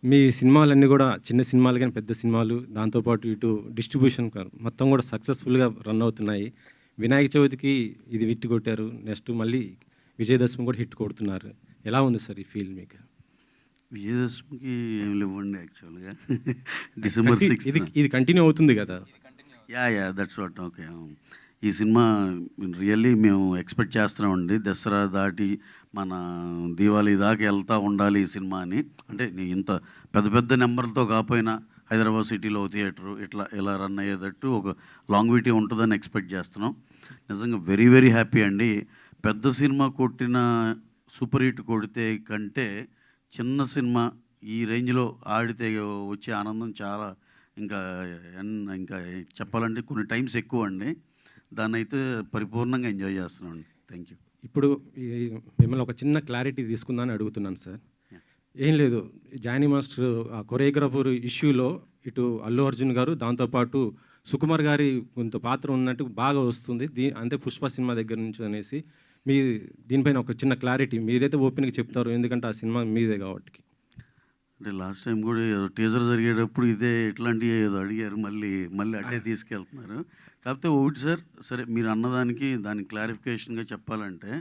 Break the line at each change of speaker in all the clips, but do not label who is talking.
మీ సినిమాలన్నీ గూడా చిన్న సినిమాలు గాని, పెద్ద సినిమాలు దాంతో పాటు ఇటు డిస్ట్రిబ్యూషన్ మొత్తం గూడా సక్సెస్‌ఫుల్‌గా రన్ అవుతున్నాయి. వినాయక చవితికి ఇది హిట్ కొట్టారు. నెక్స్ట్ మళ్ళీ విజయదశమి కూడా హిట్ కొడుతున్నారు. ఎలా ఉంది సార్ ఈ ఫీల్ మీకు?
విజయదశమికి ఏం లేవండి యాక్చువల్‌గా. డిసెంబర్
ఇది
6థ్.
ఇది కంటిన్యూ అవుతుంది గదా!
యాహ్! That's what. ఓకే. ఈ సినిమా రియల్లీ మేము ఎక్స్‌పెక్ట్ చేస్తున్నామండి. దసరా దాటి మన దీవాళి దాకా ఎళ్తా ఉండాలి ఈ సినిమా అని. అంటే ఇంత పెద్ద పెద్ద నంబర్‌లతో కాపోయినా హైదరాబాద్ సిటీలో థియేటరు ఇలా రన్ అయ్యేటట్టు ఒక లాంగ్విటీ ఉంటుందని ఎక్స్‌పెక్ట్ చేస్తున్నాం. నిజంగా వెరీ వెరీ హ్యాపీ అండి. పెద్ద సినిమా కొట్టిన సూపర్ హిట్ కొడితే కంటే చిన్న సినిమా ఈ రేంజ్‌లో ఆడితే వచ్చే ఆనందం చాలా ఇంకా ఇంకా చెప్పాలంటే కొన్ని టైమ్స్ ఎక్కువండి. దాన్నైతే పరిపూర్ణంగా ఎంజాయ్ చేస్తున్నామండి. Thank you.
ఇప్పుడు ఈ మిమ్మల్ని ఒక చిన్న క్లారిటీ తీసుకుందామని అడుగుతున్నాను సార్. ఏం లేదు. జానీ మాస్టర్ ఆ కొరియోగ్రాఫర్ ఇష్యూలో ఇటు అల్లు అర్జున్ గారు, దాంతో పాటు సుకుమార్ గారి కొంత పాత్ర ఉన్నట్టు బాగా వస్తుంది. అంటే 'పుష్ప' సినిమా దగ్గర నుంచి అనేసి మీ దీనిపైన ఒక చిన్న క్లారిటీ మీరైతే ఓపెన్‌గా చెప్తారు. ఎందుకంటే ఆ సినిమా మీదే కాబట్టి.
అంటే లాస్ట్ టైం కూడా ఏదో టీజర్ జరిగేటప్పుడు ఇట్లాంటివి ఏదో అడిగారు. మళ్ళీ అటే తీసుకెళ్తున్నారు. కాకపోతే ఒకటి సార్, సరే మీరు అన్నదానికి దానికి క్లారిఫికేషన్‌గా చెప్పాలంటే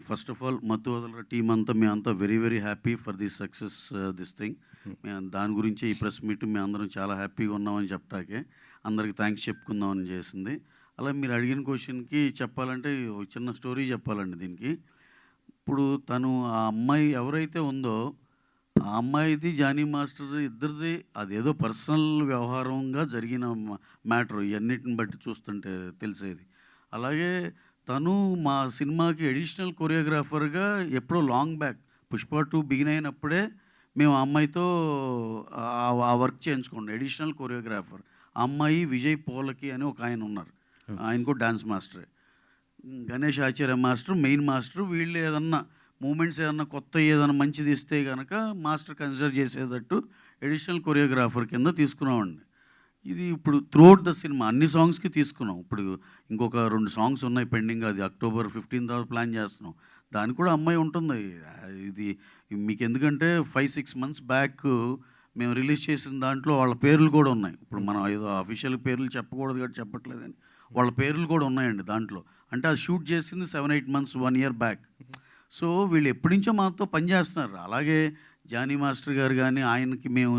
ఫస్ట్ ఆఫ్ ఆల్ మత్తు వదలరా టీమ్ అంతా మేమంతా very very happy for the success this thing. మేము దాని గురించి ఈ ప్రెస్ మీట్ మేమందరం చాలా హ్యాపీగా ఉన్నామని చెప్పటాకే అందరికి థ్యాంక్స్ చెప్పుకుందామని చేసింది. అలా మీరు అడిగిన క్వశ్చన్కి చెప్పాలంటే ఒక చిన్న స్టోరీ చెప్పాలండి దీనికి. ఇప్పుడు తను ఆ అమ్మాయి ఎవరైతే ఉందో ఆ అమ్మాయిది జానీ మాస్టర్ ఇద్దరిది అదేదో పర్సనల్ వ్యవహారంగా జరిగిన మ్యాటర్ ఇవన్నిటిని బట్టి చూస్తుంటే తెలిసేది. అలాగే తను మా సినిమాకి అడిషనల్ కొరియోగ్రాఫర్గా ఎప్పుడో లాంగ్ బ్యాక్ 'పుష్ప 2' బిగిన్ అయినప్పుడే మేము ఆ అమ్మాయితో ఆ వర్క్ చేయించుకోండి అడిషనల్ కొరియోగ్రాఫర్. ఆ అమ్మాయి విజయ్ పోలకి అని ఒక ఆయన ఉన్నారు. ఆయన కూడా డాన్స్ మాస్టరే. గణేష్ ఆచార్య మాస్టర్ మెయిన్ మాస్టర్. వీళ్ళు ఏదన్నా మూమెంట్స్ ఏదన్నా కొత్త ఏదైనా మంచిది ఇస్తే కనుక మాస్టర్ కన్సిడర్ చేసేటట్టు అడిషనల్ కొరియోగ్రాఫర్ కింద తీసుకున్నామండి. ఇది ఇప్పుడు త్రూఅవుట్ ద సినిమా అన్ని సాంగ్స్కి తీసుకున్నాం. ఇప్పుడు ఇంకొక 2 సాంగ్స్ ఉన్నాయి పెండింగ్. అది అక్టోబర్ 15 తర్వాత ప్లాన్ చేస్తున్నాం. దానికి కూడా అమ్మాయి ఉంటుంది. ఇది మీకు ఎందుకంటే 5-6 మంత్స్ బ్యాక్ మేము రిలీజ్ చేసిన దాంట్లో వాళ్ళ పేర్లు కూడా ఉన్నాయి. ఇప్పుడు మనం ఏదో అఫీషియల్ పేర్లు చెప్పకూడదు కాబట్టి చెప్పట్లేదని వాళ్ళ పేర్లు కూడా ఉన్నాయండి దాంట్లో. అంటే అది షూట్ చేసింది 7-8 మంత్స్ 1 ఇయర్ బ్యాక్. సో వీళ్ళు ఎప్పటి నుంచో మాతో పనిచేస్తున్నారు. అలాగే జానీ మాస్టర్ గారు కానీ ఆయనకి మేము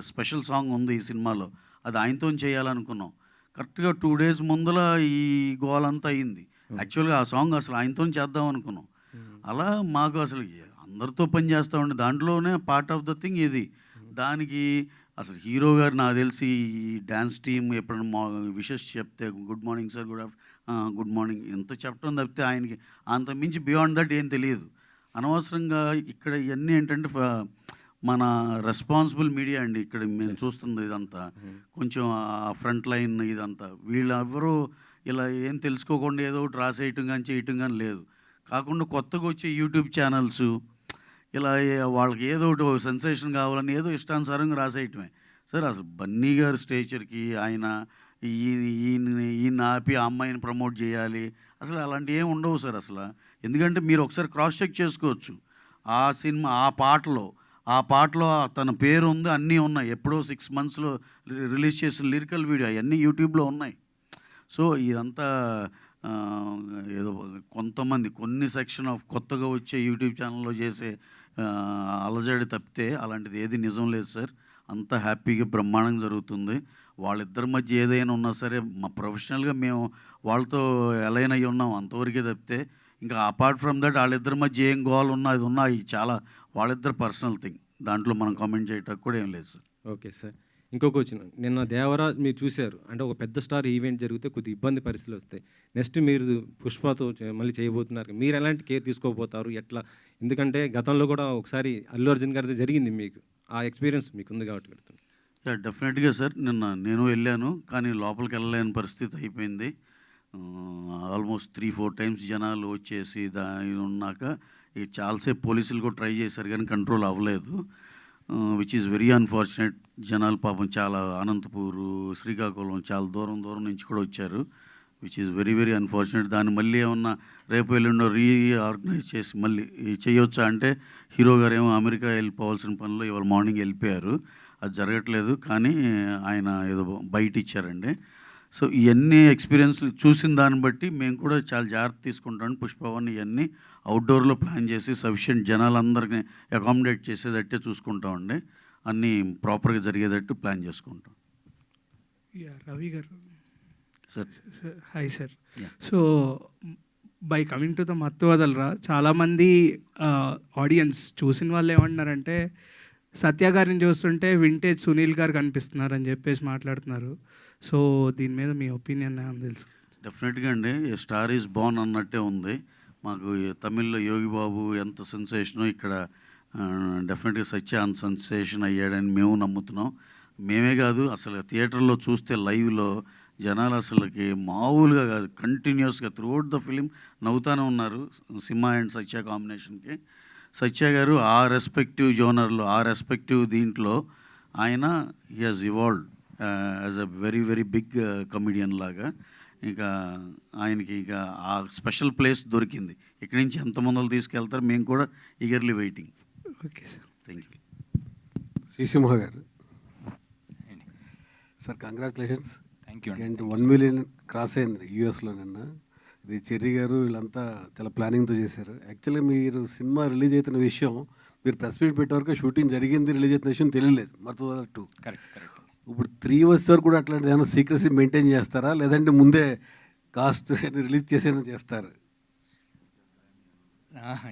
స్పెషల్ సాంగ్ ఉంది ఈ సినిమాలో. అది ఆయనతోని చేయాలనుకున్నాం. కరెక్ట్‌గా 2 డేస్ ముందల ఈ గోలంతా అయింది. యాక్చువల్‌గా ఆ సాంగ్ అసలు ఆయనతోని చేద్దాం అనుకున్నాం. అలా మాకు అసలు అందరితో పని చేస్తామండి. దాంట్లోనే పార్ట్ ఆఫ్ ద థింగ్ ఇది. దానికి అసలు హీరో గారు నాకు తెలిసి ఈ డాన్స్ టీమ్ ఎప్పుడైనా విషెస్ చెప్తే good morning sir, good morning ఇంత చెప్పడం తప్పితే ఆయనకి అంత మించి బియాండ్ దట్ ఏం తెలియదు. అనవసరంగా ఇక్కడ ఇవన్నీ ఏంటంటే మన రెస్పాన్సిబుల్ మీడియా అండి ఇక్కడ మేము చూస్తుంది ఇదంతా. కొంచెం ఆ ఫ్రంట్ లైన్ ఇదంతా వీళ్ళెవ్వరూ ఇలా ఏం తెలుసుకోకుండా ఏదో ఒకటి రాసేయటం కానీ చేయటం కానీ లేదు. కాకుండా కొత్తగా వచ్చే యూట్యూబ్ ఛానల్స్ ఇలా వాళ్ళకి ఏదో ఒకటి సెన్సేషన్ కావాలని ఏదో ఇష్టానుసారంగా రాసేయటమే. సార్ అసలు బన్నీ గారి స్టేచర్కి ఆయన ఈయన ఆపి ఆ అమ్మాయిని ప్రమోట్ చేయాలి అసలు అలాంటివి ఏమి ఉండవు సార్ అసలు. ఎందుకంటే మీరు ఒకసారి క్రాస్ చెక్ చేసుకోవచ్చు. ఆ సినిమా ఆ పాటలో తన పేరు ఉంది, అన్నీ ఉన్నాయి. ఎప్పుడో 6 మంత్స్లో రిలీజ్ చేసిన లిరికల్ వీడియో అవన్నీ యూట్యూబ్లో ఉన్నాయి. సో ఇదంతా ఏదో కొంతమంది కొన్ని సెక్షన్ ఆఫ్ కొత్తగా వచ్చే యూట్యూబ్ ఛానల్లో చేసే అలజడి తప్పితే అలాంటిది ఏది నిజం లేదు సార్. అంతా హ్యాపీగా బ్రహ్మాండంగా జరుగుతుంది. వాళ్ళిద్దరి మధ్య ఏదైనా ఉన్నా సరే మా ప్రొఫెషనల్గా మేము వాళ్ళతో అలైన్ అయ్యి ఉన్నాం అంతవరకే తప్పితే ఇంకా అపార్ట్ ఫ్రమ్ దట్ వాళ్ళిద్దరి మధ్య ఏం గోల్ ఉన్నా అది ఉన్నా ఇది చాలా వాళ్ళిద్దరు పర్సనల్ థింగ్. దాంట్లో మనం కామెంట్ చేయటం కూడా ఏం లేదు సార్.
Okay sir. ఇంకో క్వశ్చన్. నిన్న 'దేవరా' మీరు చూసారు. అంటే ఒక పెద్ద స్టార్ ఈవెంట్ జరిగితే కొద్దిగా ఇబ్బంది పరిస్థితులు వస్తాయి. నెక్స్ట్ మీరు 'పుష్పతో' మళ్ళీ చేయబోతున్నారు. మీరు ఎలాంటి కేర్ తీసుకోబోతారు? ఎట్లా? ఎందుకంటే గతంలో కూడా ఒకసారి అల్లు అర్జున్ గారిది జరిగింది మీకు. ఆ ఎక్స్‌పీరియన్స్ మీకుంది కాబట్టి అడుగుతున్నా.
యాహ్! డెఫినెట్‌గా సార్. నిన్న నేను వెళ్ళాను. కానీ లోపలికి వెళ్ళలేని పరిస్థితి అయిపోయింది. ఆల్మోస్ట్ 3-4 టైమ్స్ జనాలు వచ్చేసి ఉన్నాక ఇక చాలాసేపు పోలీసులు కూడా ట్రై చేశారు కానీ కంట్రోల్ అవ్వలేదు. Which is very unfortunate. జనాలు పాపం చాలా అనంతపూరు, శ్రీకాకుళం చాలా దూరం నుంచి కూడా వచ్చారు. Which is very very unfortunate. దాన్ని మళ్ళీ ఏమన్నా రేపు ఎల్లుండో రీఆర్గనైజ్ చేసి మళ్ళీ చేయొచ్చా అంటే హీరో గారు ఏమో అమెరికా వెళ్ళిపోవాల్సిన పనిలో ఇవాళ మార్నింగ్ వెళ్ళిపోయారు. అది జరగట్లేదు, కానీ ఆయన ఏదో బయట ఇచ్చారండి. సో ఇవన్నీ ఎక్స్పీరియన్స్లు చూసిన దాన్ని బట్టి మేము కూడా చాలా జాగ్రత్త తీసుకుంటాం. పుష్పవన్ ఇవన్నీ అవుట్డోర్లో ప్లాన్ చేసి సఫిషియెంట్ జనాలందరినీ అకామిడేట్ చేసేటట్టే చూసుకుంటామండి. అన్నీ ప్రాపర్గా జరిగేటట్టు ప్లాన్ చేసుకుంటాం.
రవి గారు
sir
hi sir.
Yeah.
So by coming to the మత్తు వదలరా, చాలామంది ఆడియన్స్ చూసిన వాళ్ళు ఏమంటున్నారంటే సత్య గారిని చూస్తుంటే వింటేజ్ సునీల్ గారు కనిపిస్తున్నారని చెప్పేసి మాట్లాడుతున్నారు. సో దీని మీద మీ ఒపీనియన్ ఏమని తెలుసు?
డెఫినెట్గా అండి, స్టార్ ఈజ్ బోర్న్ అన్నట్టే ఉంది. మాకు తమిళ్లో యోగి బాబు ఎంత సెన్సేషనో ఇక్కడ డెఫినెట్గా సత్య అంత సెన్సేషన్ అయ్యాడని మేము నమ్ముతున్నాం. మేమే కాదు, అసలు థియేటర్లో చూస్తే లైవ్లో జనాలు అసలుకి మామూలుగా కాదు, కంటిన్యూస్గా త్రూఅవుట్ ద ఫిలిం నవ్వుతూనే ఉన్నారు సింహ అండ్ సత్య కాంబినేషన్కి. సత్య గారు ఆ రెస్పెక్టివ్ జోనర్లో, ఆ రెస్పెక్టివ్ దీంట్లో ఆయన he has evolved as a very very big comedian లాగా. ఇంకా ఆయనకి ఇక ఆ స్పెషల్ ప్లేస్ దొరికింది. ఇక్కడి నుంచి ఎంతమందిలో తీసుకెళ్తారు, మేము కూడా eagerly waiting.
Okay sir,
thank you.
Srisimha గారు sir, congratulations.
Thank you
and 1 million cross అయింది యూఎస్లో నిన్న. ఇది చెర్రీ గారు వీళ్ళంతా చాలా ప్లానింగ్తో చేశారు. యాక్చువల్గా మీరు సినిమా రిలీజ్ అవుతున్న విషయం మీరు ప్రెస్ మీట్ పెట్టే వరకు షూటింగ్ జరిగింది, రిలీజ్ అవుతున్న విషయం తెలియలేదు. మత్తు 2
కరెక్ట్.
ఇప్పుడు 3 వచ్చే వరకు కూడా అట్లాంటిది ఏమైనా సీక్రసీ మెయింటైన్ చేస్తారా, లేదంటే ముందే కాస్ట్ రిలీజ్ చేసేనా చేస్తారు?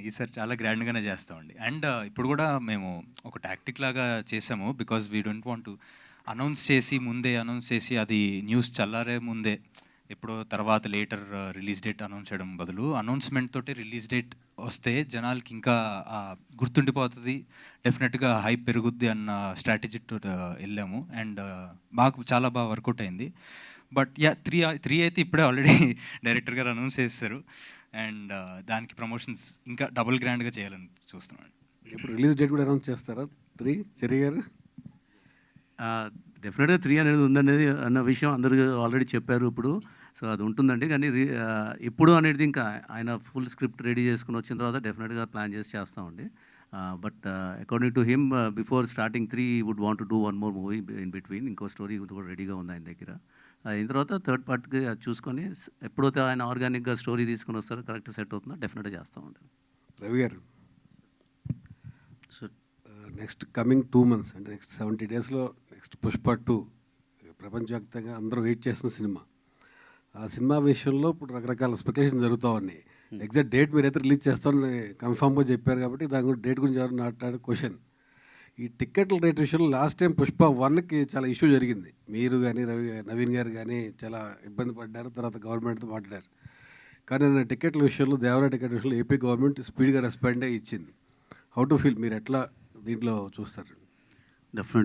ఈసారి చాలా గ్రాండ్గానే చేస్తామండి. అండ్ ఇప్పుడు కూడా మేము ఒక టాక్టిక్ లాగా చేసాము. Because we don't want to announce చేసి అది న్యూస్ చల్లారే ముందే ఎప్పుడో తర్వాత లేటర్ రిలీజ్ డేట్ అనౌన్స్ చేయడం బదులు అనౌన్స్మెంట్ తోటి రిలీజ్ డేట్ వస్తే జనాలకి ఇంకా గుర్తుండిపోతుంది, డెఫినెట్గా హైప్ పెరుగుద్ది అన్న స్ట్రాటజీతో వెళ్ళాము. అండ్ మాకు చాలా బాగా వర్కౌట్ అయింది. బట్ యా 3 అయితే ఇప్పుడే ఆల్రెడీ డైరెక్టర్ గారు అనౌన్స్ చేస్తారు. అండ్ దానికి ప్రమోషన్స్ ఇంకా డబుల్ గ్రాండ్గా చేయాలని చూస్తున్నాను.
ఇప్పుడు రిలీజ్ డేట్ కూడా అనౌన్స్ చేస్తారా 3 చెర్రీ గారు?
డెఫినెట్గా 3 అనేది ఉందనేది అన్న విషయం అందరూ ఆల్రెడీ చెప్పారు ఇప్పుడు. సో అది ఉంటుందండి, కానీ ఇప్పుడు అనేది ఇంకా ఆయన ఫుల్ స్క్రిప్ట్ రెడీ చేసుకుని వచ్చిన తర్వాత డెఫినెట్గా ప్లాన్ చేసి చేస్తామండి. But according to him before starting 3 would want to do 1 more movie in between. ఇంకో స్టోరీ కూడా రెడీగా ఉంది ఆయన దగ్గర. అయిన తర్వాత థర్డ్ పార్ట్కి చూసుకొని ఎప్పుడైతే ఆయన ఆర్గానిక్గా స్టోరీ తీసుకొని వస్తారో కరెక్ట్ సెట్ అవుతుందో డెఫినెట్గా చేస్తామండి.
రవి గారు
సార్
నెక్స్ట్ కమింగ్ 2 months అంటే నెక్స్ట్ 70 daysలో నెక్స్ట్ పుష్ప 2 ప్రపంచవ్యాప్తంగా అందరూ వెయిట్ చేస్తున్న సినిమా. ఆ సినిమా విషయంలో ఇప్పుడు రకరకాల స్పెక్యులేషన్ జరుగుతూ ఉన్నాయి. ఎగ్జాక్ట్ డేట్ మీరైతే రిలీజ్ చేస్తామని కన్ఫామ్గా చెప్పారు కాబట్టి దాని గురించి డేట్ గురించి ఎవరు మాట్లాడే క్వశ్చన్. ఈ టికెట్ల రేట్ విషయంలో లాస్ట్ టైం పుష్ప 1కి చాలా ఇష్యూ జరిగింది. మీరు కానీ నవీన్ గారు కానీ చాలా ఇబ్బంది పడ్డారు, తర్వాత గవర్నమెంట్తో మాట్లాడారు. కానీ నేను టికెట్ల విషయంలో, దేవరా టికెట్ విషయంలో ఏపీ గవర్నమెంట్ స్పీడ్గా రెస్పాండ్ అయ్యి ఇచ్చింది. హౌ టు ఫీల్, మీరు ఎట్లా దీంట్లో చూస్తారు?
డెఫినెట్